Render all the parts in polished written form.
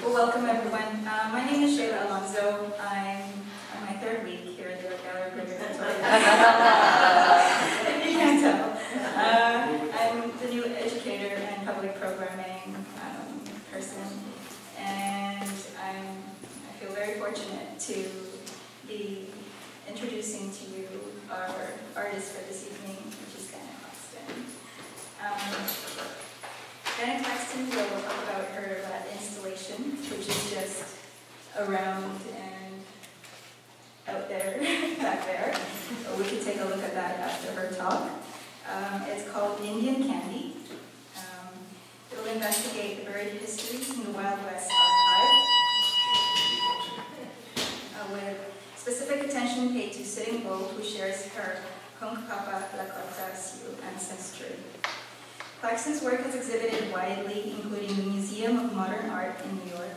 Well, welcome everyone. My name is Shayla Alonso. I'm on my third week here at the Art Gallery Program. You can't tell. I'm the new educator and public programming person, and I feel very fortunate to be introducing to you our artist for this evening, which is Claxton. Claxton will talk about her installation, which is just around and out there, back there. We can take a look at that after her talk. It's called Indian Candy. It will investigate the buried histories in the Wild West archive, with specific attention paid to Sitting Bull, who shares her Hunkpapa Lakota Sioux ancestry. Claxton's work is exhibited widely, including the Museum of Modern Art in New York,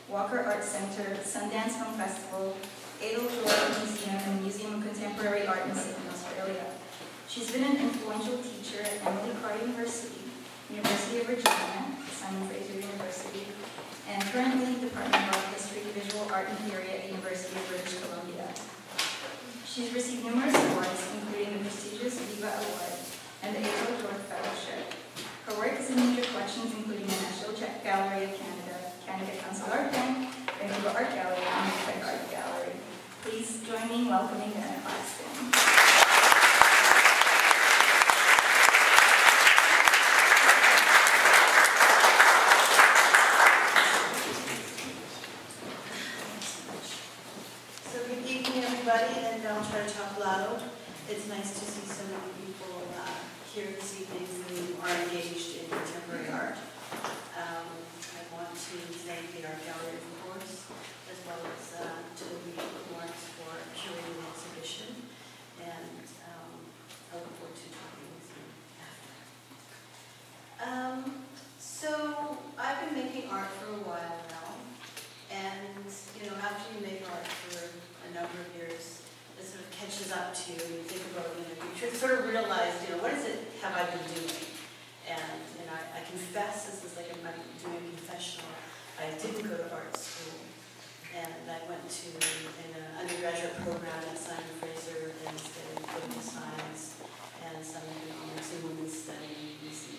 Walker Art Center, Sundance Film Festival, Edeljoy Museum, and the Museum of Contemporary Art in Sydney, Australia. She's been an influential teacher at Emily Carr University, University of Virginia, Simon Fraser University, and currently Department of Art History, Visual Art and Theory at the University of British Columbia. She's received numerous awards, including the prestigious Viva Award and the Edeljoy Fellowship. Her work is in major collections, including the National Gallery of Canada, Canada Council Art Bank, Vancouver Art Gallery, and the Quebec Art Gallery. Please join me in welcoming Claxton. So good evening, everybody, and I'll try to talk loud. It's nice to see so many people here this evening who are engaged in contemporary art. I want to thank the Art Gallery, of course, as well as Toby Lawrence for curating the exhibition, and I look forward to talking with you after. So I've been making art for a while now, and after you make art for a number of years, it sort of catches up to you, and you think about, you sort of realize, what is it have I been doing? And I confess, this is like I'm doing a confessional. I didn't go to art school, and I went to an undergraduate program at Simon Fraser and studied political science and some economics and women's studies,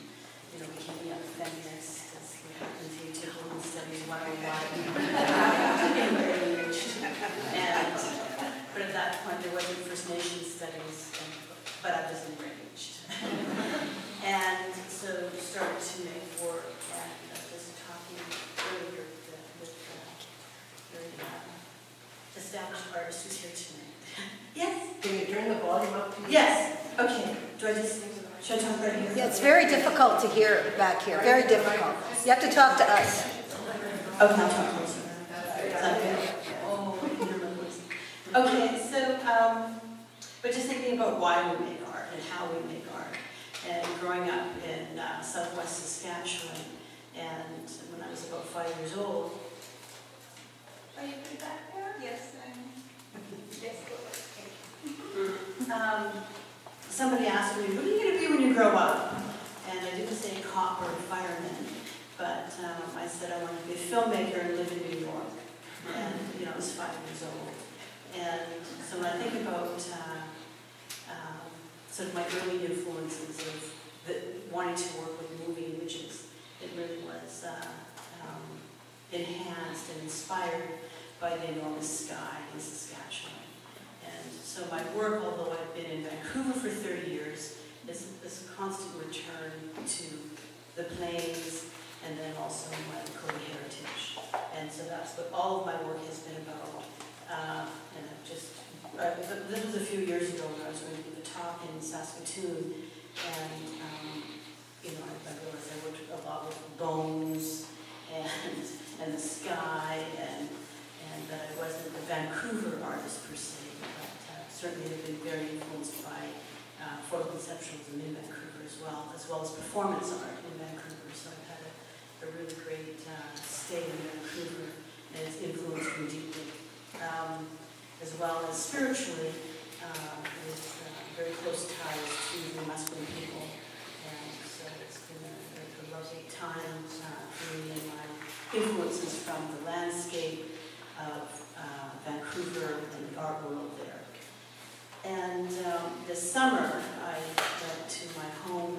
and became a young feminist, as what happens here to women's studies 101. But at that point, there wasn't First Nations studies, but I was enraged. And so started to make work, and just talking earlier with very established artist who's here tonight. Yes? Can you turn the volume up, please? Yes. Okay. Should I talk right here? Yeah, it's very difficult to hear back here. Very difficult. You have to talk to us. Okay, I'll talk closer. Okay, so, but just thinking about why we make art and how we make art. And growing up in southwest Saskatchewan, and when I was about 5 years old. Are you good back there? Yes, yes. Somebody asked me, what are you going to be when you grow up? And I didn't say cop or fireman, but I said I wanted to be a filmmaker and live in New York. And I was 5 years old. And so when I think about sort of my early influences of wanting to work with moving images, it really was enhanced and inspired by the enormous sky in Saskatchewan. And so my work, although I've been in Vancouver for 30 years, is this constant return to the plains and then also my Lakota heritage. And so that's what all of my work has been about. And I've just, this was a few years ago when I was going to give a talk in Saskatoon, and I realized I worked a lot with bones and the sky, and that I wasn't a Vancouver artist per se, but certainly have been very influenced by photoconceptualism in Vancouver as well as performance art in Vancouver. So I've had a really great stay in Vancouver, and it's influenced me deeply. As well as spiritually, with very close ties to the Muslim people. And so it's been a lovely time for me and my influences from the landscape of Vancouver and the art world there. And this summer, I went to my home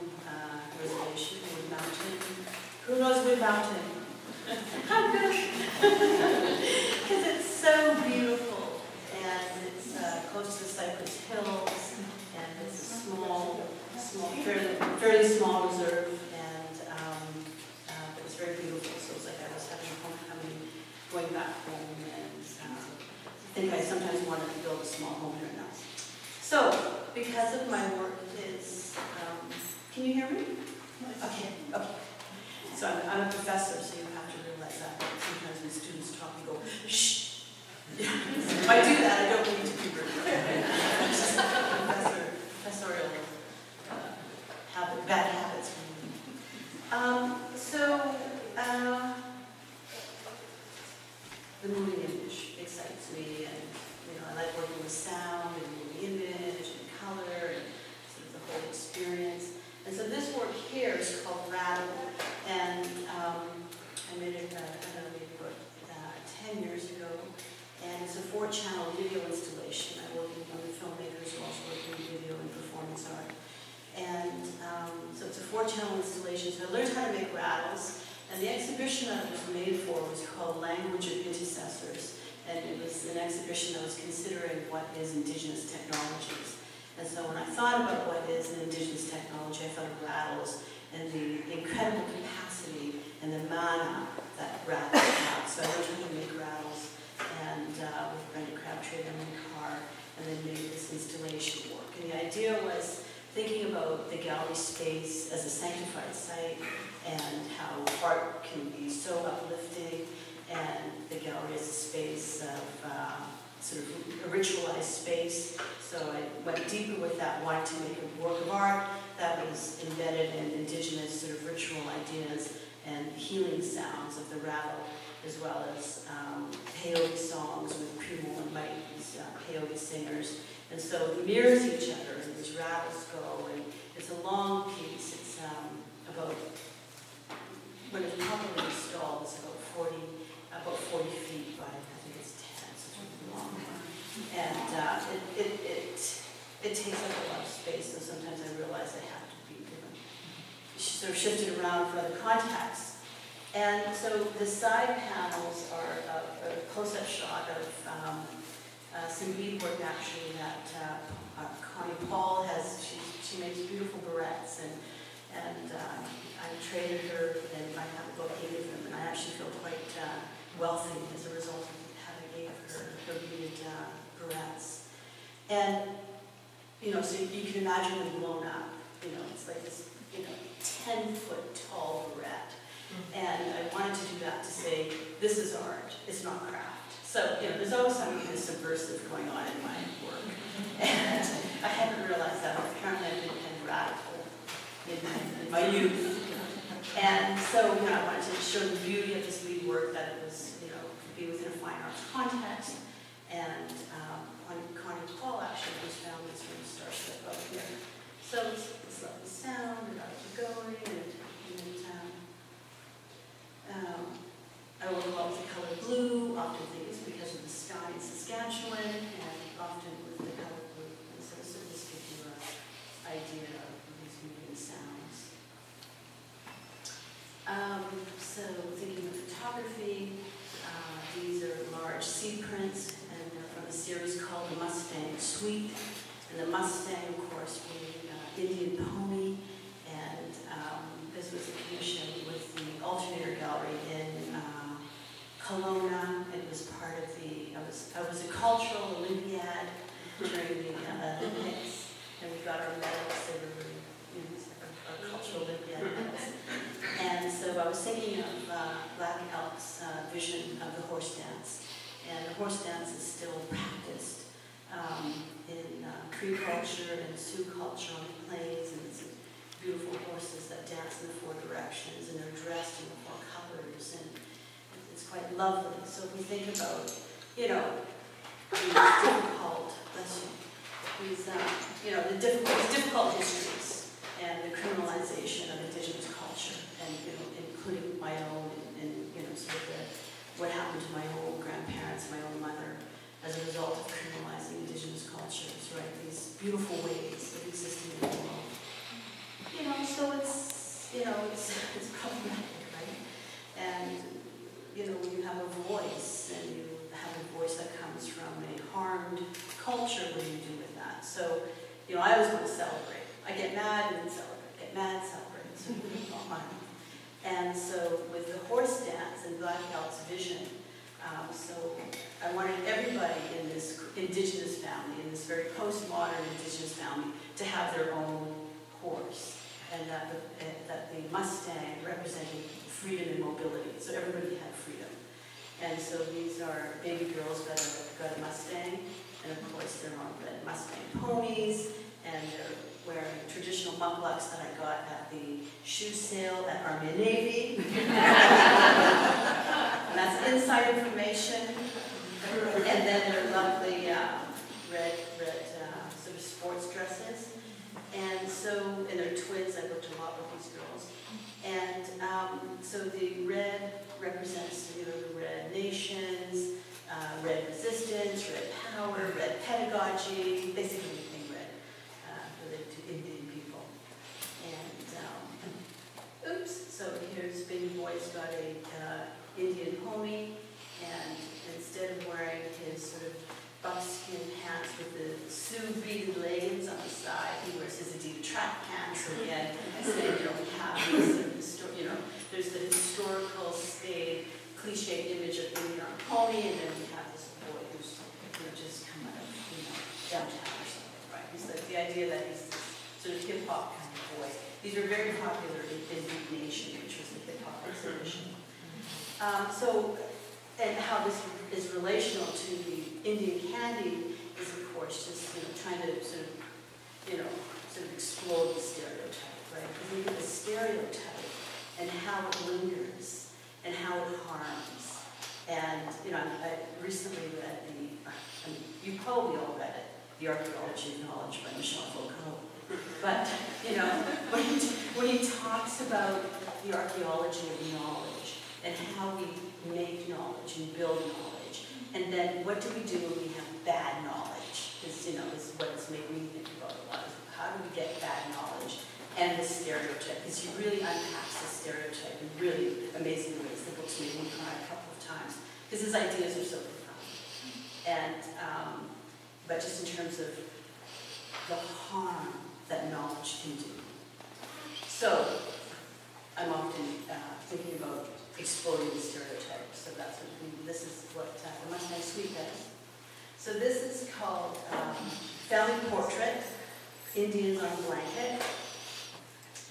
reservation, Wood Mountain. Who knows Wood Mountain? I'm good. Because it's so beautiful, and it's close to the Cypress Hills, and it's a fairly small reserve, and it was very beautiful. So it was like I was having homecoming, going back home, and I think I sometimes wanted to build a small home here now. So, because of my work is, can you hear me? Okay. So I'm a professor, so you have to realize that sometimes when students talk, you go, shh. If I do that, I don't need to be rude. Professorial bad habits. The moving image excites me, and I like working with sound and moving image and color and sort of the whole experience. And so this work here is called Rattle, and I made it, I don't know, maybe about 10 years ago, and it's a 4-channel video installation. I'm working on the filmmakers who also work in video and performance art. And so it's a 4-channel installation, so I learned how to make rattles, and the exhibition that it was made for was called Language of Intercessors, and it was an exhibition that was considering what is Indigenous technologies. And so when I thought about what is an Indigenous technology, I thought of rattles and the incredible capacity and the mana that rattles have. So I learned how to make rattles, and with Brenda Crabtree and Emily Carr, and then made this installation work. And the idea was thinking about the gallery space as a sanctified site, and how art can be so uplifting, and the gallery as a space of sort of a ritualized space. So I went deeper with that, wanting to make a work of art that was embedded in Indigenous sort of ritual ideas and healing sounds of the rattle, as well as peyote songs with Primo and Mike, these peyote singers. And so it mirrors each other, and these rattles go, and it's a long piece. It's about, when it's properly installed, it's about 40 feet by, I think it's 10, so it's really long. And it takes up a lot of space, so sometimes I realize I have to be sort of shifted around for other contexts. And so the side panels are a close-up shot of some beadwork actually that Connie Paul has. She makes beautiful barrettes, and I traded her, and I have about 8 of them, and I actually feel quite wealthy as a result of having 8 of her beaded barrettes. And so you can imagine them blown up. It's like this 10-foot tall barrette. And I wanted to do that to say, this is art, it's not craft. So, there's always something kind of subversive going on in my work. And I hadn't realized that, but apparently I've been kind of radical in my youth. And so, I wanted to show the beauty of this beadwork, that it was, could be within a fine arts context. And Connie Paul actually was found this from Starship up here. So it's this lovely sound, and got it going, and I work a lot with the color blue, often think it's because of the sky in Saskatchewan, and often with the color blue. And so this gives you an idea of these moving sounds. So thinking of photography, these are large sea prints, and they're from a series called the Mustang Suite. And the Mustang, of course, being Indian pony, and this was a commission with the Alternator Gallery in Kelowna. It was part of the, I was a cultural Olympiad during the Olympics, and we got our medals. They were really, our cultural Olympiad medals. And so I was thinking of Black Elk's vision of the horse dance. And the horse dance is still practiced in Cree culture and Sioux culture on the plains, and it's beautiful horses that dance in the 4 directions, and they're dressed in the 4 colors, and it's quite lovely. So if we think about, these difficult, difficult histories, and the criminalization of Indigenous culture, and including my own, and sort of beautiful ways of existing in the world. You know, so it's problematic, right? And, you know, you have a voice, and you have a voice that comes from a harmed culture. What do you do with that? So, you know, I always want to celebrate. I get mad and celebrate, get mad, celebrate, so not mine. And so with the horse dance and Black Elk's vision, so I wanted everybody in this indigenous family, in this very postmodern indigenous family, to have their own horse, and that the Mustang represented freedom and mobility. So everybody had freedom. And so these are baby girls got a Mustang, and of course they're on red Mustang ponies, and they're wearing traditional mukluks that I got at the shoe sale at Army and Navy. And that's inside information. And then their lovely red sort of sports dresses. And so, and they're twins. I worked a lot with these girls. And so the red represents, you know, the red nations, red resistance, red power, red pedagogy, basically anything red related to Indian people. And oops, so here's baby boy's got a Indian pony, and instead of wearing his sort of buckskin pants with the Sioux beaded leggings on the side, he wears his Adidas track pants again. Instead, you know, we have this sort of, you know, there's the historical spade, cliche image of Indian on a pony, and then we have this boy who's, you know, just come out of, you know, downtown or something, right? He's like the idea that he's this sort of hip hop kind of boy. These are very popular in Beat Nation, which was a hip hop exhibition. And how this is relational to the Indian candy is, of course, just, you know, trying to sort of, you know, sort of explode the stereotype, right? Because you look at the stereotype and how it lingers and how it harms. And, you know, I recently read you probably all read it, The Archaeology of Knowledge by Michel Foucault. But, you know, when he talks about the archaeology of knowledge and how we make knowledge and build knowledge, and then what do we do when we have bad knowledge? This, you know, is what it's made me think about a lot. How do we get bad knowledge and the stereotype? Because he really unpacks the stereotype in really amazing ways. The book's made me cry a couple of times because his ideas are so profound. And but just in terms of the harm that knowledge can do. So I'm often thinking about exploding the stereotypes. So that's what this is what the Mustang Suite does. So this is called Family Portrait, Indians on a Blanket.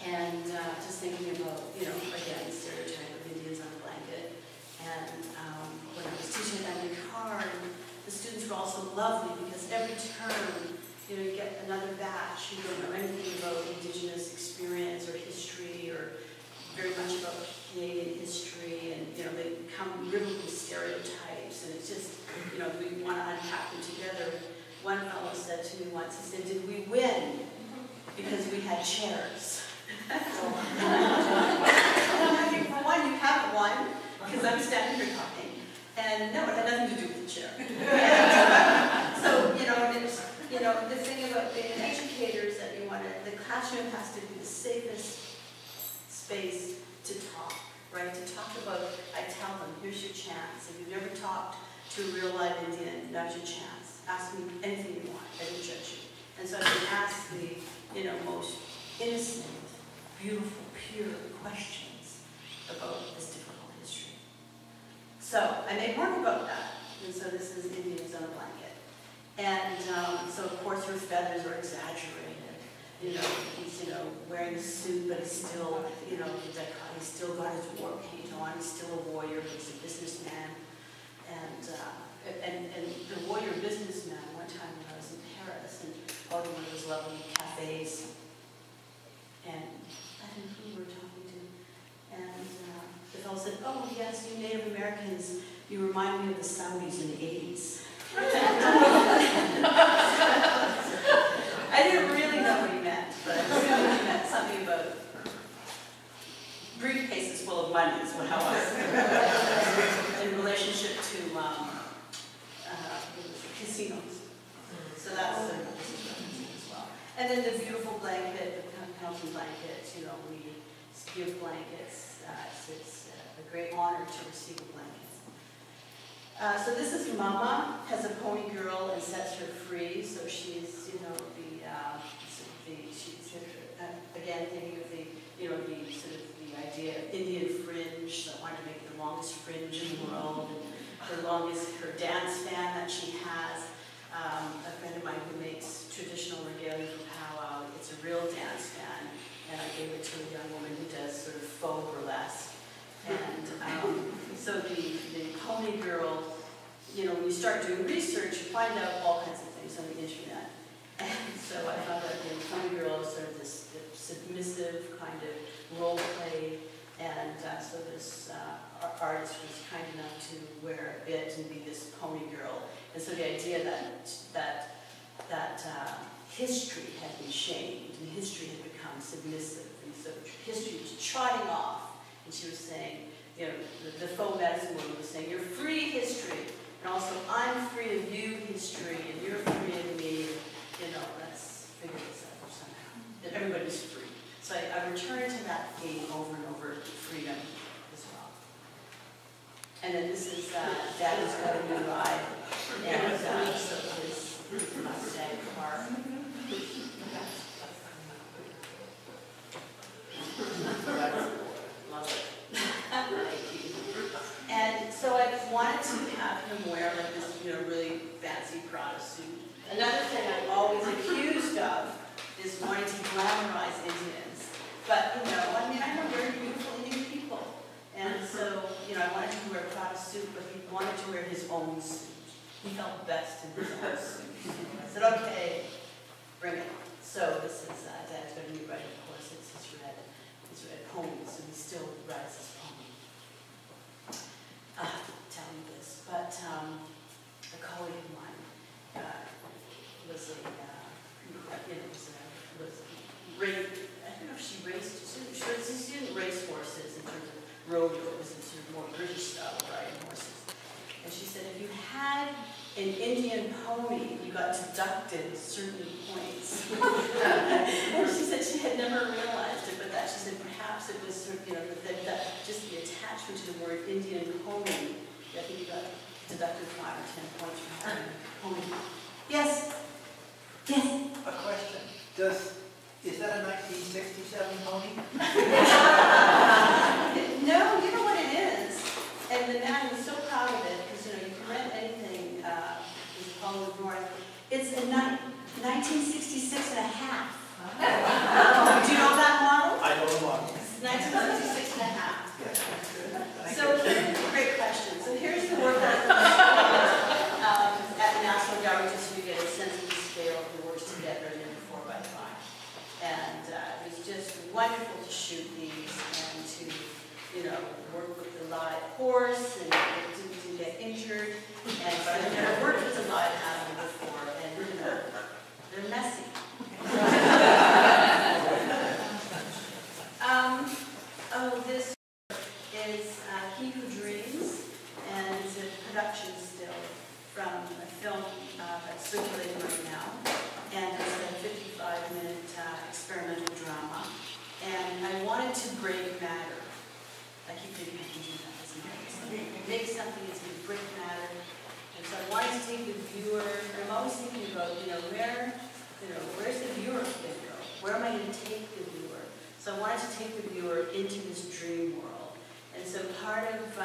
And just thinking about, you know, again, the stereotype of Indians on a blanket. And when I was teaching at Carr, the students were also lovely because every term, you know, you get another batch. You don't know anything about Indigenous experience or history or very much about Canadian history, and, you know, they come riddled with stereotypes, and it's just, you know, we want to unpack them together. One fellow said to me once, he said, "Did we win because we had chairs?" For one, you haven't won, because I'm standing here talking, and no, it had nothing to do with the chair. So, you know, it's, you know, the thing about being an educator is that you want to, the classroom has to be the safest space to talk, right? To talk about, I tell them, here's your chance. If you've never talked to a real live Indian, now's your chance. Ask me anything you want, I don't judge you. And so I can ask the, you know, most innocent, beautiful, pure questions about this difficult history. So I made work about that. And so this is Indians on a Blanket. And so of course her feathers are exaggerated. You know, he's, you know, wearing a suit, but he's still, you know, he's still got his war paint on. He's still a warrior, but he's a businessman. And the warrior businessman, one time when I was in Paris, and all one of those lovely cafes, and I don't know who we were talking to, and the fellow said, "Oh yes, you Native Americans, you remind me of the Saudis in the 80s. I didn't really know what he meant, but he meant something about briefcases full of money is how I was in relationship to casinos. So that's then the beautiful blanket, the Pelton blanket, you know, we give blankets. It's a great honor to receive a blanket. So this is Mama, has a pony girl and sets her free. So she's, you know, she's again thinking of the, you know, the sort of the idea of Indian fringe. So I wanted to make it the longest fringe in the world, and her dance fan that she has. A friend of mine who makes traditional regalia for powwow. It's a real dance fan, and I gave it to a young woman who does sort of faux burlesque. And so the pony girl, you know, when you start doing research, you find out all kinds of things on the internet. And so I found out the pony girl is sort of this submissive kind of role play, and so this artist was kind enough to wear a bit and be this pony girl. And so the idea that history had been shamed and history had become submissive, and so history was trotting off. And she was saying, you know, the faux medicine woman was saying, you're free history, and also I'm free of you history, and you're free of me. You know, let's figure this out somehow. That everybody's free. So I return to that theme over and over, freedom as well. And then this is Daddy's Got a New Ride, and so his Mustang car. And so I wanted to have him wear like this, you know, really fancy Prada suit. Another thing I'm always accused of is wanting to glamorize Indians. But, you know, I mean, I know very beautiful Indian people. And so, you know, I wanted him to wear a Prada suit, but he wanted to wear his own suit. He felt best in his own suit. I said, okay, bring it. So this is Dad's Got a New Ride, of course. It's his red pony, so he still rides his pony. Telling you this, but a colleague of mine was a, I don't know if she raced, she didn't race horses in terms of rodeo, it was in sort of more British style of riding horses. And she said if you had an Indian pony, you got deducted certain points. And she said she had never realized it, but that she said perhaps it was sort of, you know, that just the attachment to the word Indian pony, I think you got deducted 5 or 10 points from having a pony. Yes? Yes? A question. Is that a 1967 pony? No, you know what it is. And the man was so proud of it, because, you know, you can rent anything in Hollywood North. It's a 1966 and a half. Do you know that model? I know the model. It's 1966 and a half. Yes. So, great question. So here's the work that at the National Gallery, just so you get a sense of the scale of the works together in a 4x5. And it was just wonderful to shoot these and to, you know, work with the live horse and didn't get injured. And but I've never worked with a live animal before, and you know, they're messy. This is He Who Dreams, and it's a production still from a film that's circulating right now, and it's a 55-minute experimental drama. And I wanted to break matter. I keep thinking I can do that, isn't it? So make something that's going to break matter. And so I wanted to take the viewer, I'm always thinking about, where's the viewer going to go? Where am I going to take the viewer? So I wanted to take the viewer into this dream world. And so part of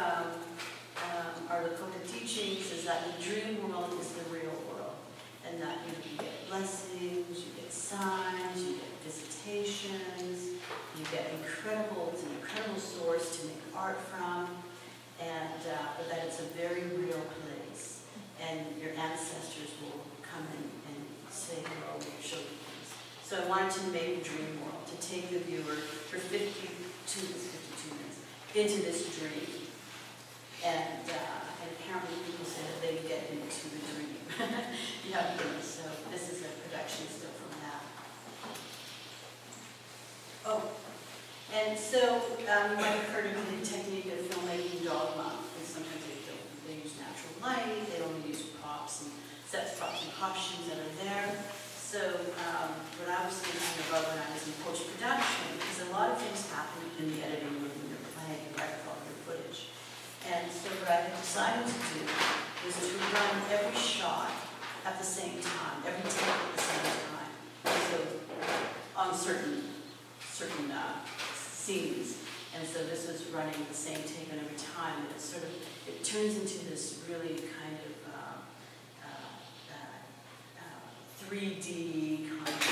our Lakota teachings is that the dream world is the real world. And that you get blessings, you get signs, you get visitations, you get it's an incredible source to make art from, and but that it's a very real place. And your ancestors will come in and say hello and show you things. So I wanted to make a dream world, to take the viewer for 52 minutes into this dream. And apparently people say that they get into the dream. Yeah, so this is a production still from that. Oh, and so you might have heard of the technique of filmmaking dogma. And sometimes they use natural light, they only use props and sets, props and costumes that are there. So So what I was thinking about when I was in post-production, because a lot of things happen in the editing room when you're playing and recording your footage. And so what I had decided to do was to run every shot at the same time, every take at the same time. So on certain scenes. And so this was running the same take on every time. And it turns into this really kind of 3D kind of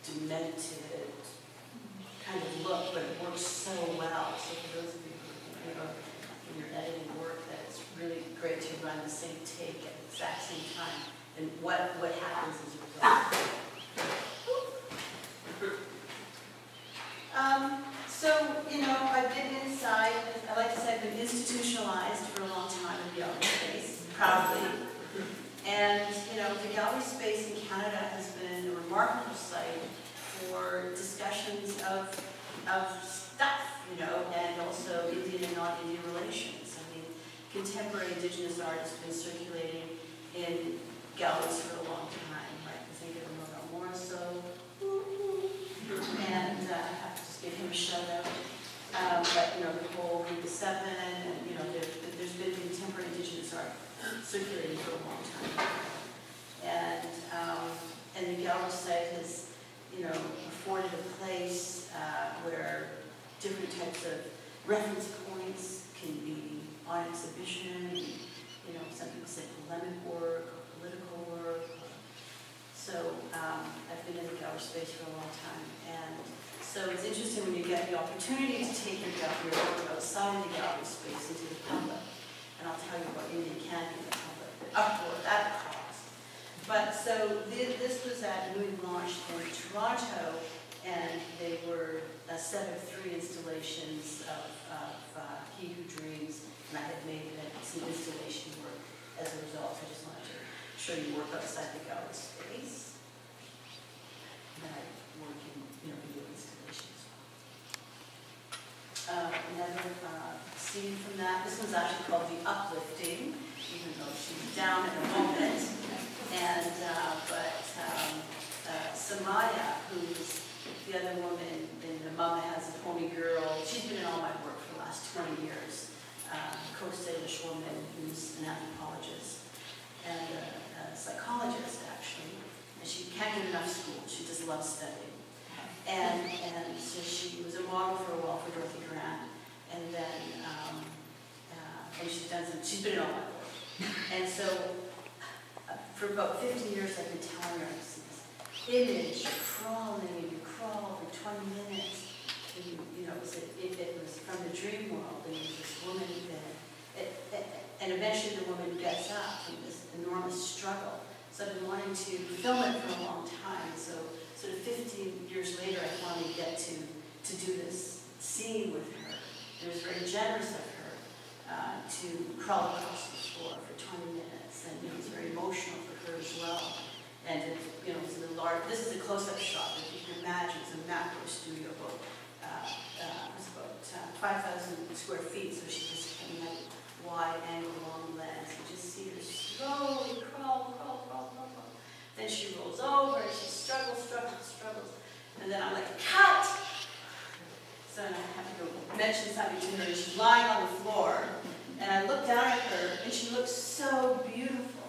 demented kind of look, but it works so well. So for those of you who are thinking about in your editing work, that it's really great to run the same take at the exact same time. And what happens is a result. So, you know, I've been inside, I like to say I've been institutionalized for a long time in the gallery space, proudly. And, you know, the gallery space in Canada has been a remarkable site for discussions of stuff, you know, and also Indian and non-Indian relations. I mean, contemporary Indigenous art has been circulating in galleries for a long time, right? I think of Mona Morrisseau, and I have to just give him a shout out. But, you know, the whole Group of Seven, and, you know, there's been contemporary Indigenous art circulating for a long time. And the gallery site has, you know, afforded a place where different types of reference points can be on exhibition. You know, some people say polemic work or political work. So I've been in the gallery space for a long time. And so it's interesting when you get the opportunity to take your work outside of the gallery space into the public. And I'll tell you about Indian Candy in the public, the uproar that caused. But so this was at Louis Blanche in Toronto, and they were a set of 3 installations of He Who Dreams, and I had made some installation work as a result. I just wanted to show you work outside the gallery space. And I work in, you know, video installations. Another scene from that. This one's actually called The Uplifting, even though she's down in a moment. And Samaya, who's the other woman in The Mama Has a Pony Girl, she's been in all my work for the last 20 years. Coast Salish woman who's an anthropologist and a psychologist, actually. And she can't get enough school. She just loves studying. And so she was a model for a while for Dorothy Grant. And then, and she's been in all my work. And so, for about 15 years, I've been telling her, I see this image, you're crawling, and you crawl for 20 minutes. And you know, it was from the dream world, and there's this woman there. And eventually the woman gets up from this enormous struggle. So I've been wanting to film it for a long time. So sort of 15 years later, I finally get to do this scene with her. It was very generous of her to crawl across the floor for 20 minutes, and it was very emotional for her as well. And it, you know, it was a large. This is a close-up shot that you can imagine. It's a macro studio, it was about 5,000 square feet, so she just came like wide angle along the lens. You just see her slowly crawl. Then she rolls over, and she struggles. And then I'm like, cut! So I have to go mention something to her, and she's lying on the floor. And I look down at her, and she looks so beautiful.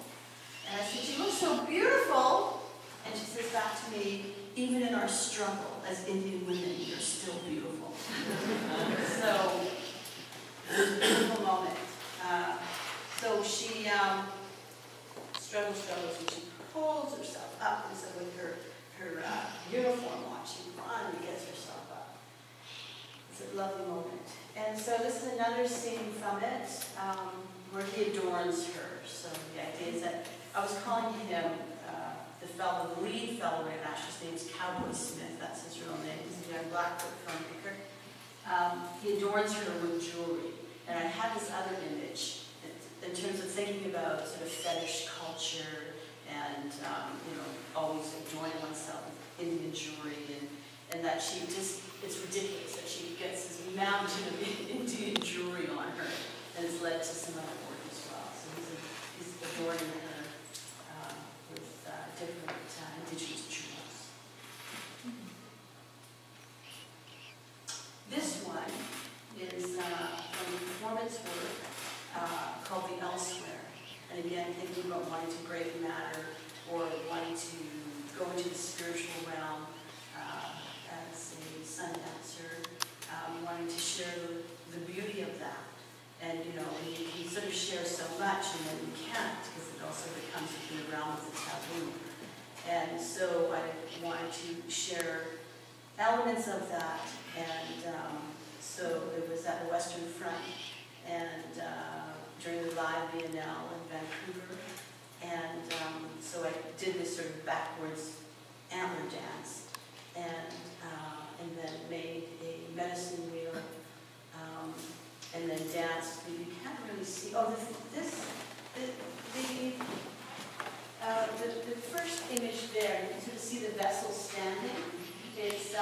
And I said, "You look so beautiful." And she says back to me, "Even in our struggle as Indian women, you're still beautiful." So, it was a beautiful moment. So she struggles, and she pulls herself up, and so with her uniform on, she finally gets herself up. It's a lovely moment. And so this is another scene from it, where he adorns her. So the idea is that I was calling him the lead fellow right now. His name's Cowboy Smith. That's his real name. He's a young Blackfoot filmmaker. He adorns her with jewelry. And I had this other image in terms of thinking about sort of fetish culture and you know, always adorning oneself with Indian jewelry, and that she just, it's ridiculous that she gets this mountain of Indian jewelry on her, and it's led to some other work as well. So he's adorning her with different indigenous jewels. This one is from a performance work called The Elsewhere. And again, thinking about wanting to break matter or wanting to go into the spiritual realm as a sun dancer, wanting to share the beauty of that. And you know, you can sort of share so much and then you can't because it also becomes within the realm of the taboo. And so I wanted to share elements of that. And so it was at the Western Front and during the Live Biennale in Vancouver. And so I did this sort of backwards antler dance and then made a medicine wheel and then danced. You can't really see. Oh, the first image there, you can see the vessel standing. It's a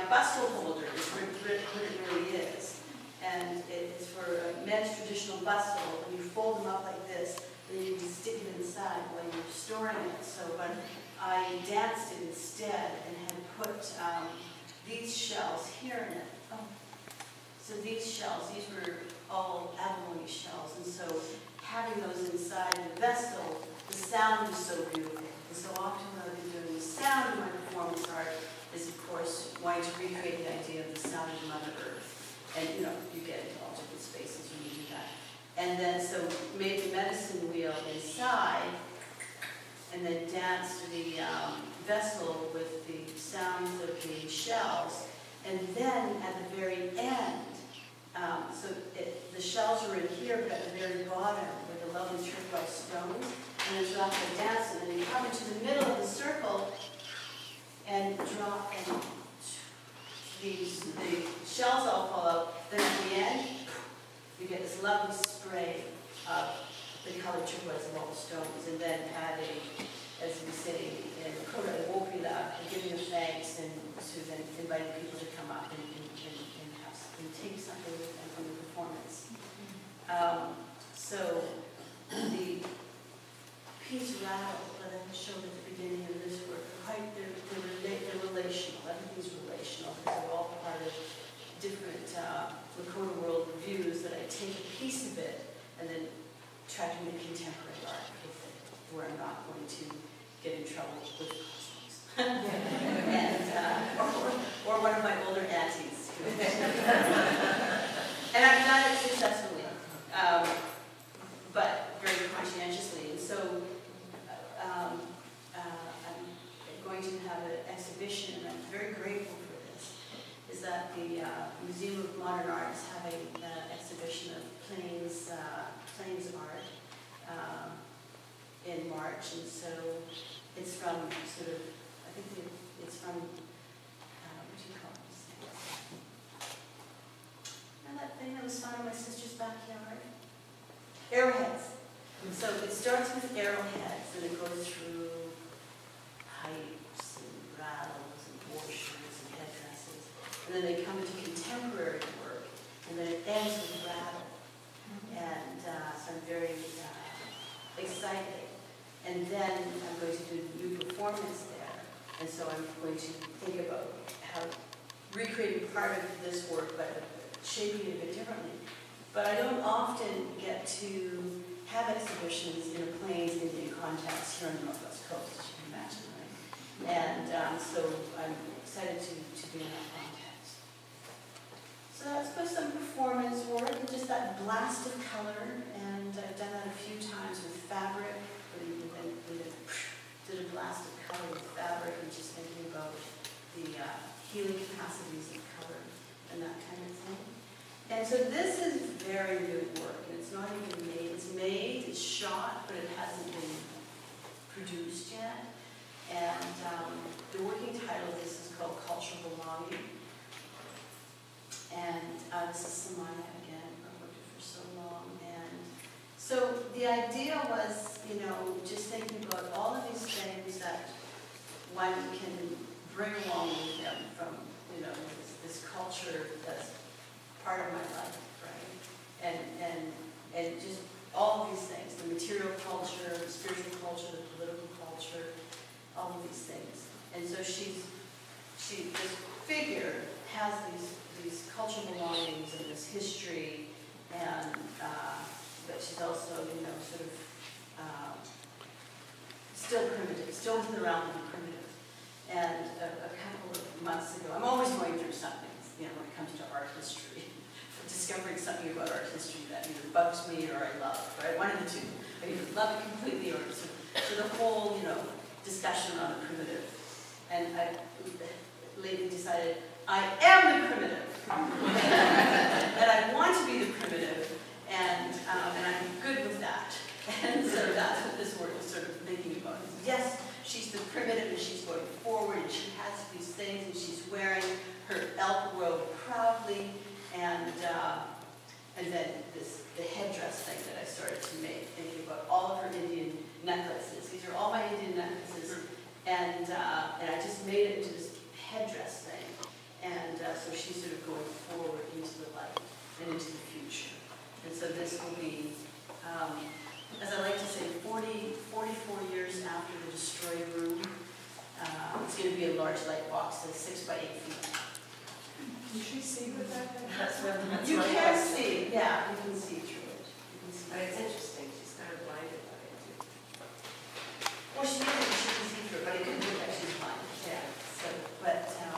bustle holder, is what it really is. And it's for a men's traditional bustle. When you fold them up like this, then you can stick it inside while you're storing it. So, but I danced it instead and had put these shells here in it. Oh. So these shells, these were all abalone shells. And so having those inside the vessel, the sound was so beautiful. And so often what I've been doing with sound in my performance art is, of course, wanting to recreate the idea of the sound of Mother Earth. And, you know, you get into all different spaces when you do that. And then, so made the medicine wheel inside, and then danced the vessel with the sounds of the shells. And then, at the very end, the shells are in here, but at the very bottom were the lovely turquoise stones. And then so after the dance, and then you come into the middle of the circle, and drop, and the shells all fall out. Then at the end, you get this lovely spray of the colored turquoise of all the stones, and then add as we say in Korea, wopila, giving of thanks, and to then inviting people to come up and take something with them from the performance. So the piece rattle that I showed at the beginning of this work, they're relational. Everything's relational because they're all part of different Lakota world reviews that I take a piece of it and then try to make contemporary art with it, where I'm not going to get in trouble with costumes. And, or one of my older aunties. And I've done it successfully, but very conscientiously. And so I'm going to have an exhibition, and I'm very grateful for this, is that the Museum of Modern Art is having an exhibition of plains art in March. And so it's from sort of, I think it's from, what do you call this thing? And that thing that was found in my sister's backyard? Arrowheads. So it starts with arrowheads, and it goes through pipes and rattles and horseshoes and headdresses. And then they come into contemporary work, and then it ends with rattle. And so I'm very excited. And then I'm going to do a new performance there. And so I'm going to think about how recreating part of this work, but shaping it a bit differently. But I don't often get to have exhibitions in a Plains Indian context here on the Northwest Coast, as you can imagine, right? And so I'm excited to be in that context. So that's with some performance work and just that blast of color. And I've done that a few times with fabric. We did a blast of color with fabric and just thinking about the healing capacities of color and that kind of thing. And so this is very new work, and it's not even made. It's made, it's shot, but it hasn't been produced yet. And the working title of this is called Cultural Belonging. And this is Samaya again. I've worked with her for so long. And so the idea was, you know, just thinking about all of these things that one can bring along with them from, you know, this culture that's part of my life, right? And just all of these things, the material culture, the spiritual culture, the political culture, all of these things. And so this figure has these cultural belongings and this history, and but she's also, you know, sort of still primitive, still in the realm of primitive. And a couple of months ago, I'm always going through something, you know, when it comes to art history, discovering something about art history that either bugs me or I love, right? One of the two. I either love it completely or so the whole, you know, discussion on the primitive. And I lately decided I am the primitive. And I want to be the primitive, and I'm good with that. And so that's what this work is sort of thinking about. Yes, she's the primitive and she's going forward and she has these things and she's wearing her elk robe proudly, and then the headdress thing that I started to make, thinking about all of her Indian necklaces. These are all my Indian necklaces, and I just made it into this headdress thing, and so she's sort of going forward into the light and into the future. And so this will be, as I like to say, 44 years after the destroyed room. It's going to be a large light box that's 6 by 8 feet. Can she see with that? You can see, yeah, you can see through it. It's interesting, she's kind of blinded by it too. Well, she can see through it, but it could look like she's blind. Yeah. So, but I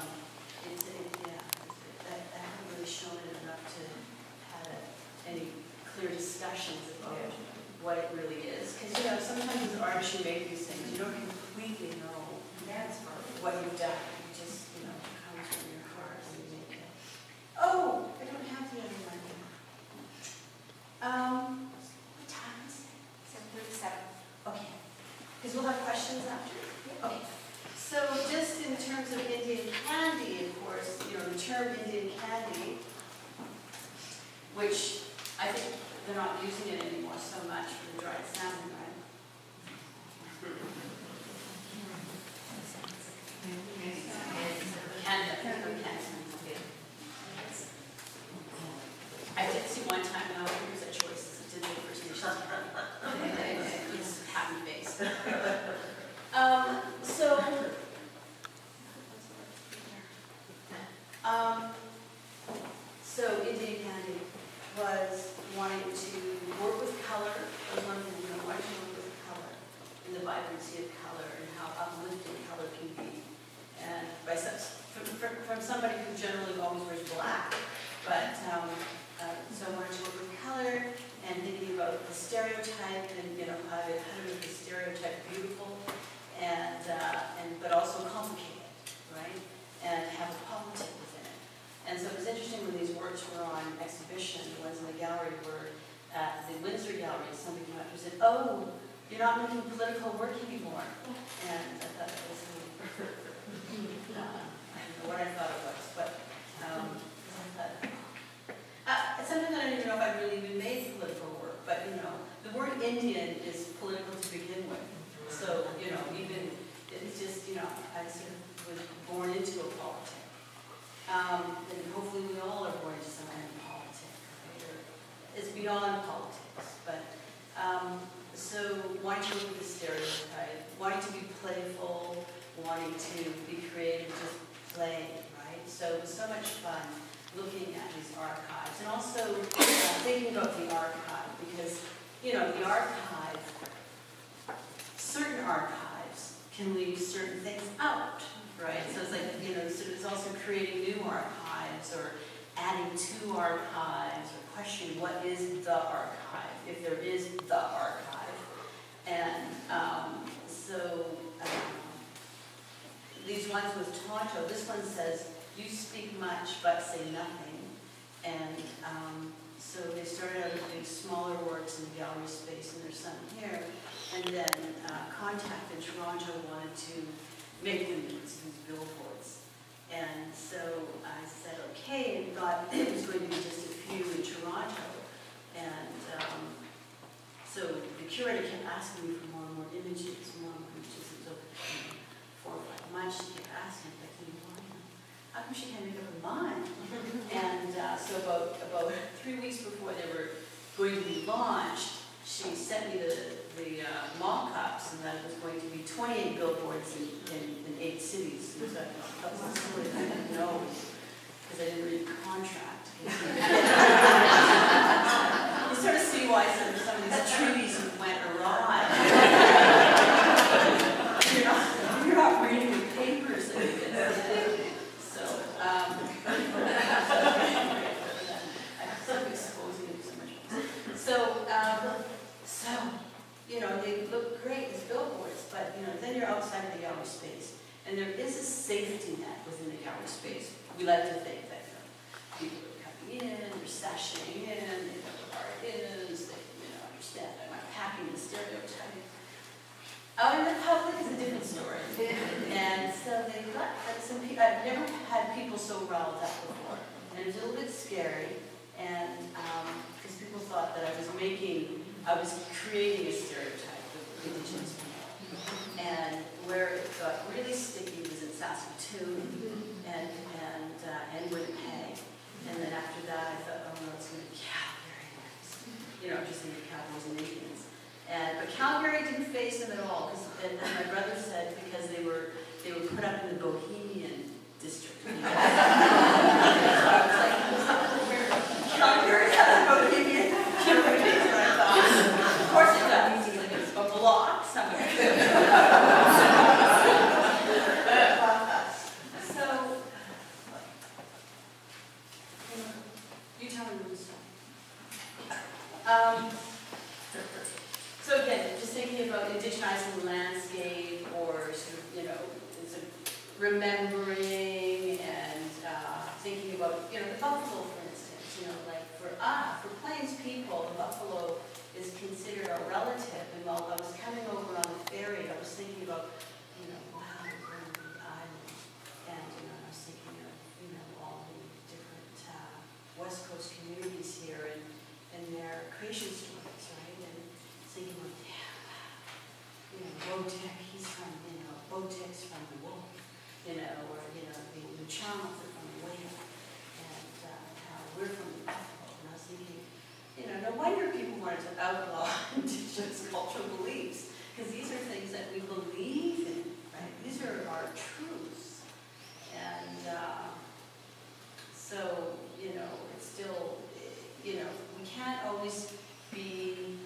haven't really shown it enough to have any clear discussions about what it really is. Because, you know, sometimes as artists you make these things, you don't completely know what you've done. You just, you know, it comes from your heart and you make it. Oh, I don't have the other one. What time is it? 7:37. Okay. Because we'll have questions after. Okay. So just in terms of Indian candy, of course, you know, the term Indian candy, which I think they're not using it anymore so much for the dried salmon, right? Canada. I did see one time, now here's a choice, it didn't make First Nations. It's happy face. So Indian candy was wanting to work with color, was one thing, you know, wanting to work with color and the vibrancy of color and how uplifting color can be. And by from somebody who generally always wears black, but so I wanted to work with color and thinking about the stereotype and, you know, how to make the stereotype beautiful and but also complicated, right? And have a politic within it. And so it was interesting when these works were on exhibition, the ones in the gallery were at the Windsor Gallery, and somebody came up and said, "Oh, you're not making political work anymore." And I thought that was I don't know what I thought it was, but sometimes I don't even know if I really even made political work, but you know, the word Indian is political to begin with. So, you know, even, it's just, you know, I sort of was born into a politic. And hopefully we all are born into some kind of politic, right? Or it's beyond politics, but, so wanting to look at the stereotype, wanting to be playful, wanting to be creative, just play, right? So it was so much fun looking at these archives and also thinking about the archive because, you know, the archive, certain archives can leave certain things out, right? So it's like, you know, so it's also creating new archives or adding to archives or questioning what is the archive, if there is the archive. And these ones with Tonto, this one says, "You speak much but say nothing." And so they started out with doing smaller works in the gallery space, and there's some here. And then Contact in Toronto wanted to make them into these billboards. And so I said, okay, and thought it was going to be just a few in Toronto. And so the curator kept asking me for more and more images, more and more images. And so 4 or 5 months she kept asking, like, how come she can't make up her mind? And so about 3 weeks before they were going to be launched, she sent me the mock-ups, and that was going to be 28 billboards in 8 cities. And so that was something I didn't know, because I didn't read the contract. You sort of see why some of these treaties went awry. You're not reading the papers that you get. So, I'm exposing you so much. So, they look great as billboards, but, then you're outside of the gallery space. And there is a safety net within the gallery space. We like to think that people are coming in, they're sashaying in, they know what art is, they understand I'm not packing the stereotype. Out in the public is a different story. And so they got some people, I've never had people so riled up before. And it was a little bit scary, and because people thought that I was creating a stereotype of Indigenous people. And where it got really sticky was in Saskatoon and Winnipeg. And then after that, I thought, oh no, it's going to be Calgary next. Just thinking of Cowboys and Indians. But Calgary didn't face them at all, and my brother said because they were put up in the Bohemian district. So I was like, Calgary has a Bohemian community, and I thought, of course it does. It's a block somewhere. So, you tell me the story. So again, just thinking about indigenizing the landscape, or sort of, remembering and thinking about, the buffalo, for instance. Like for Plains people, the buffalo is considered a relative. And while I was coming over on the ferry, I was thinking about, wow, we're on the island, and I was thinking of, all the different West Coast communities here and their creation stories, right? And thinking of, Botek, he's from, Botek's from the wolf, or, the Chamaths are from the whale, and how we're from the buffalo. And I was thinking, no wonder people wanted to outlaw Indigenous cultural beliefs, because these are things that we believe in, right? These are our truths. And so, it's still, we can't always be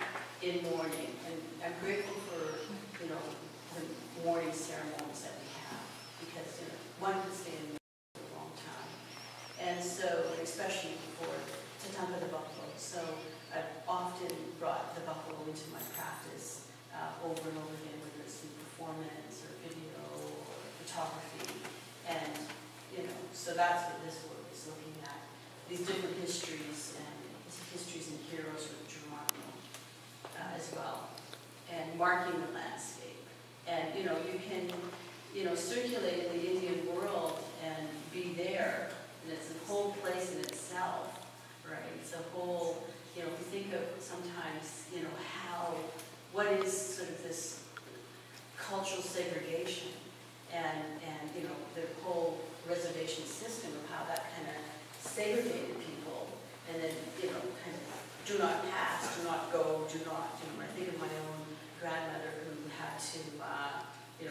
in mourning, and I'm grateful for, the mourning ceremonies that we have, because, one can stay in mourning for a long time. And so, especially for Tatanka the buffalo, so I've often brought the buffalo into my practice over and over again, whether it's through performance or video or photography. And, so that's what this work is looking at, these different histories and heroes of Geronimo as well, and marking the landscape. And, you can, circulate in the Indian world and be there, and it's a whole place in itself, right? It's a whole, we think of sometimes, what is sort of this cultural segregation and the whole reservation system of how that kind of segregated people, and then, kind of do not pass, do not go, do not, I think of my own grandmother who had to,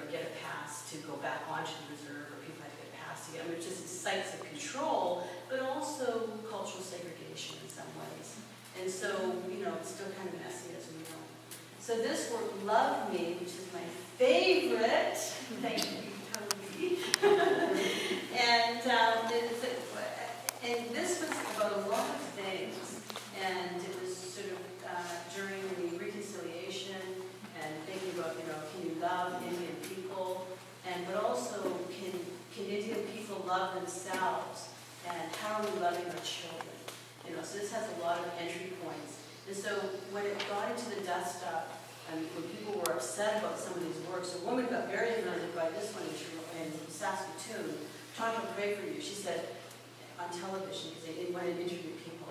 get a pass to go back onto the reserve, or people had to get a pass to get, which is sites of control, but also cultural segregation in some ways. And so, it's still kind of messy, as we know. So this work, Love Me, which is my favorite, thank you, Toby. And this was about a lot of things, and it was sort of during the reconciliation and thinking about, can you love Indian people, but also can Indian people love themselves, and how are we loving our children? So this has a lot of entry points. And so when it got into the dust up, and when people were upset about some of these works, a woman got very offended by this one in Saskatoon. Toronto, pray for you. She said, on television, because they didn't want to interview people.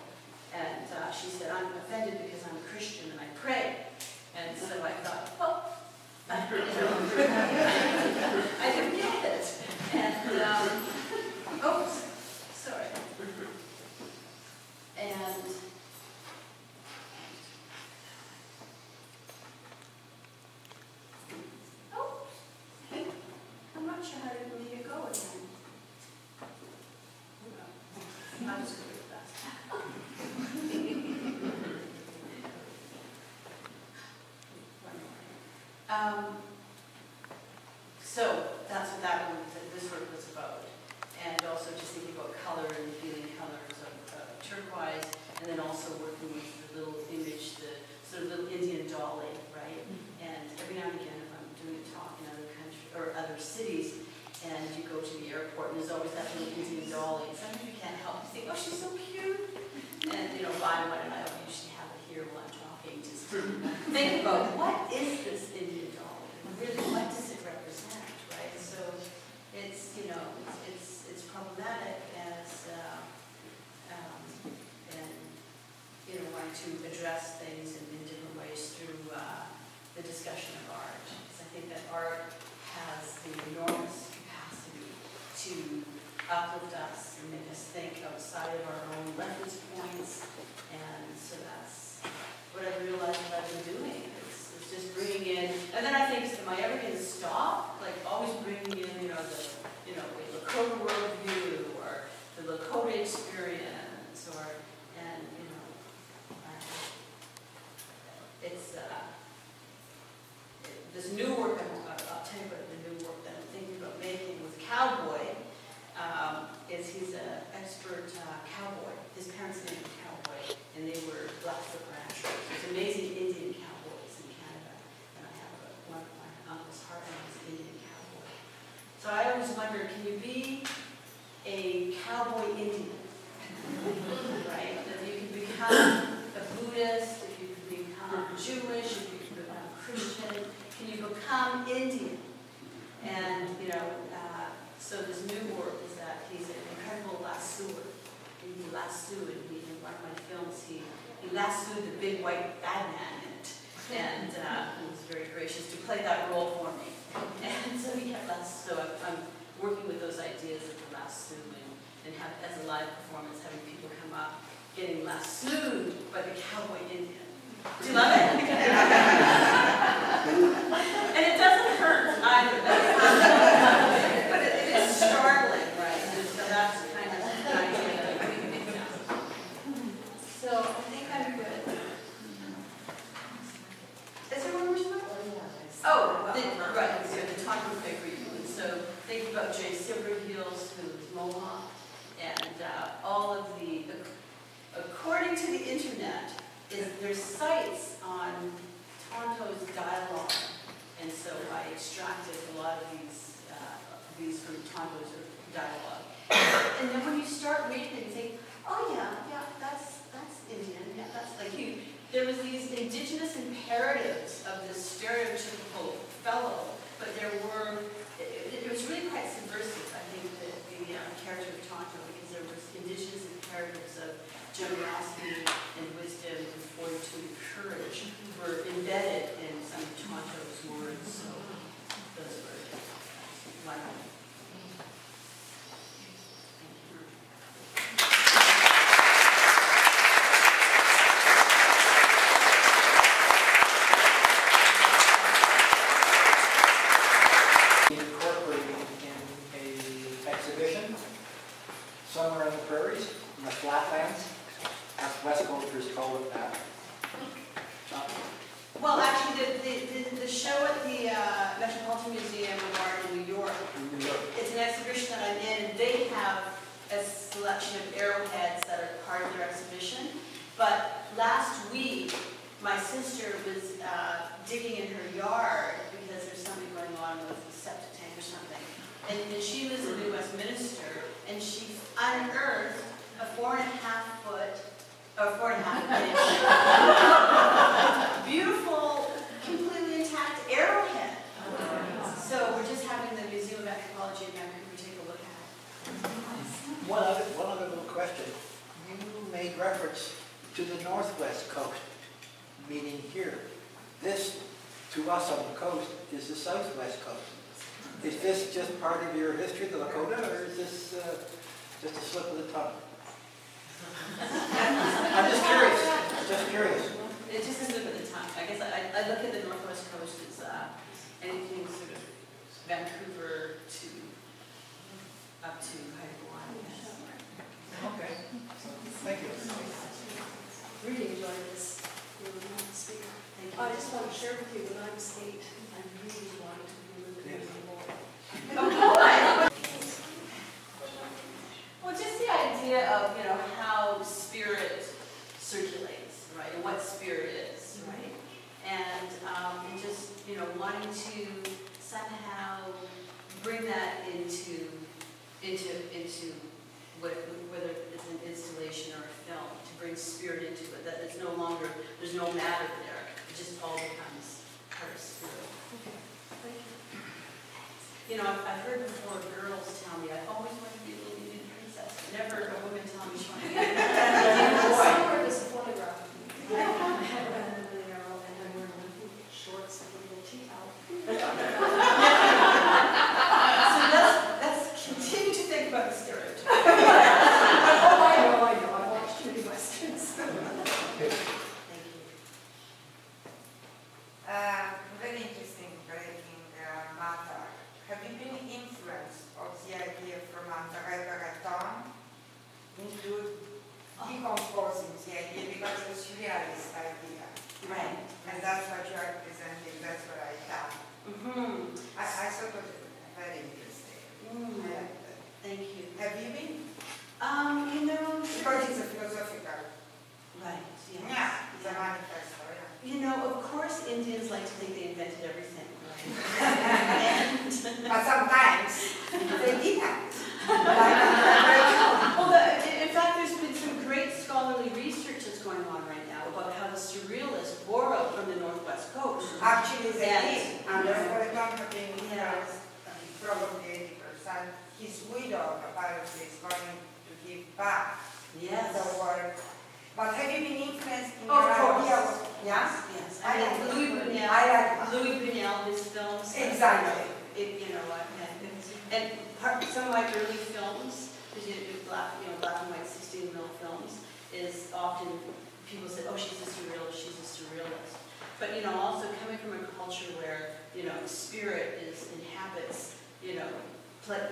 And she said, I'm offended because I'm a Christian and I pray. And so I thought, well, I didn't get it. And, oops, sorry. And So that's what this work was about. And also just thinking about color and feeling colors of turquoise, and then also working with the little image, the sort of little Indian dolly, right? And every now and again, if I'm doing a talk in other countries or other cities, and you go to the airport, and there's always that little Indian dolly. Sometimes you can't help but think, oh, she's so cute. And buy one, and I usually have it here while I'm talking, just to think about what is this Indian dolly? Really, what does it represent, right? So it's it's problematic as and wanting to address things in different ways through the discussion of art. So I think that art has the enormous capacity to uplift us and make us think outside of our own reference points, and so that's what I've realized that I've been doing. It's just bringing in, and then I think, am I ever going to stop? Like always bringing in, the Lakota worldview or the Lakota experience, it's this new work. I'll tell you about the new work that I'm thinking about making with Cowboy. He's an expert cowboy. His parents' name was Cowboy, and they were Blackfoot ranchers. There's amazing Indian cowboys in Canada, and I have one of my uncle's heartland is an Indian cowboy. So I always wonder, can you be a cowboy Indian? Right? That you can become a Buddhist, if you can become Jewish, if you can become Christian, can you become Indian? And so this new work is that he's an incredible lassoer. And he lassoed, in one of my films, he lassoed the big white bad man in it. And he was very gracious to play that role for me. And so he had so I'm working with those ideas of the lasso and have, as a live performance, having people come up, getting lassoed by the cowboy Indian. Do you love it? And it doesn't hurt either. But it is startling, right? And so that's kind of the idea. So I think I'm good. Is there one more slide? Oh, right. So the talking fig review. And so think about Jay Silverheels, who's Mohawk, and all of the, according to the internet, there's sites on Tonto's dialogue, and so I extracted a lot of these from Tonto's dialogue. And then when you start reading it, you think, oh yeah, that's Indian, yeah, that's like you. There was these indigenous imperatives of this stereotypical fellow, but there were, it was really quite subversive, I think, the character of Tonto, because there was indigenous imperatives of generosity and wisdom and fortitude and courage were embedded in some of Tonto's words. So those were wonderful. Incorporated in an exhibition somewhere in the prairies, in the flatlands. Us West Coasters call it that. Well, actually, the show at the Metropolitan Museum of Art in New York, it's an exhibition that I'm in. They have a selection of arrowheads that are part of their exhibition. But last week, my sister was digging in her yard because there's something going on with the septic tank or something. And she lives in New Westminster, and she unearthed a 4.5-foot, or 4.5 inch, beautiful, completely intact arrowhead. So we're just having the Museum of Anthropology in Vancouver take a look at it. One other little question. You made reference to the northwest coast, meaning here. This, to us on the coast, is the southwest coast. Is this just part of your history, the Lakota, or is this just a slip of the tongue? I'm just curious. It's just a slip of the tongue. I guess I look at the northwest coast as anything sort of Vancouver to up to Hawaii. Okay. Thank you. Really enjoyed this. You were a nice speaker. Thank you. I just want to share with you, when I was 8, I really wanted to be with the Lord. Well, just the idea of, how spirit circulates, right, and what spirit is, right? And just, wanting to somehow bring that into whether it's an installation or a film, to bring spirit into it, that it's no longer, there's no matter there, it just all becomes part of spirit. I've heard before girls tell me, I've always wanted to be a little Indian princess. Never a woman tell me she wanted to be a Somewhere there's a photograph of me. I had a band in the arrow and I'm wearing little shorts and a little tea towel. So let's continue to think about the stereotype. Oh, I know. I watched too many Westerns. Thank you. Very interesting breaking matter. Have you been influenced of the idea from Reggaeton into decomposing the idea because it's a surrealist idea? Right. And that's what you are presenting, that's what I thought. I thought it was very interesting. I like that. Thank you. Have you been? Because it's a philosophical. Right, yes. Yeah, it's a manifesto, yeah. Of course Indians like to think they invented everything, right? But sometimes they didn't. Well, in fact, there's been some great scholarly research that's going on right now about how the surrealists borrowed from the Northwest Coast. Actually, they And- did. And for example, being Yes. probably 80%. His widow apparently is going to give back Yes. the work. But have you been influenced in Of your course. idea? Yes? Yes. I like that. Louis Buñuel. I like that. Louis Buñuel, his films. Exactly. And some of my early films, because black and white 16mm films, is often people say, oh, she's a surrealist. But also coming from a culture where spirit inhabits, that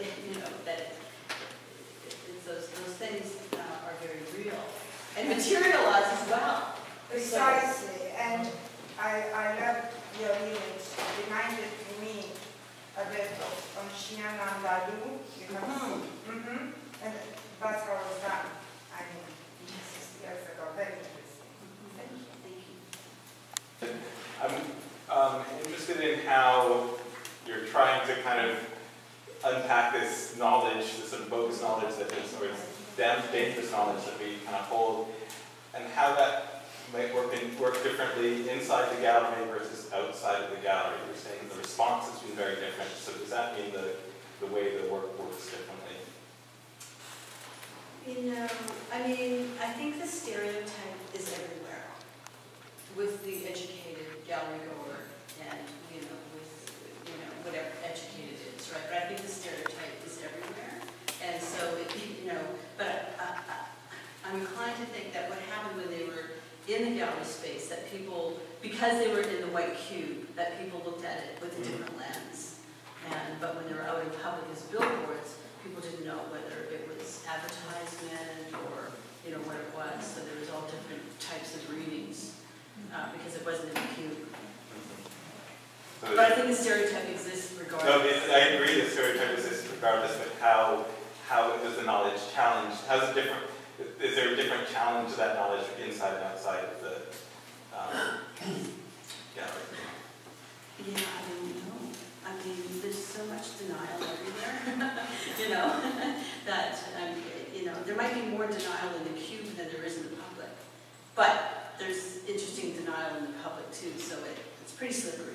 those things are very real and materialize as well. Precisely. And I love your image. It reminded me a bit of Conscian and Lalu. And that's how it was done. I mean, 60 years ago. Very interesting. Thank you. I'm interested in how you're trying to kind of unpack this knowledge, this sort of bogus knowledge that is, or dangerous knowledge that we kind of hold, and how that might work differently inside the gallery versus outside of the gallery. You're saying the response has been very different, so does that mean the way the work works differently? I think the stereotype is everywhere with the educated gallery goer and, with, whatever educated is, right? But I think the stereotype is everywhere. And so, but I'm inclined to think that what happened when they were in the gallery space, that people, because they were in the white cube, that people looked at it with a different lens. But when they were out in public as billboards, people didn't know whether it was advertisement or, what it was. So there was all different types of readings because it wasn't in the cube. So But I think the stereotype exists regardless. No, I agree the stereotype exists regardless, but how does the knowledge challenge? Is there a different challenge to that knowledge inside and outside of the gallery? Yeah, I don't know. There's so much denial everywhere, that, there might be more denial in the cube than there is in the public. But there's interesting denial in the public too, so it's pretty slippery.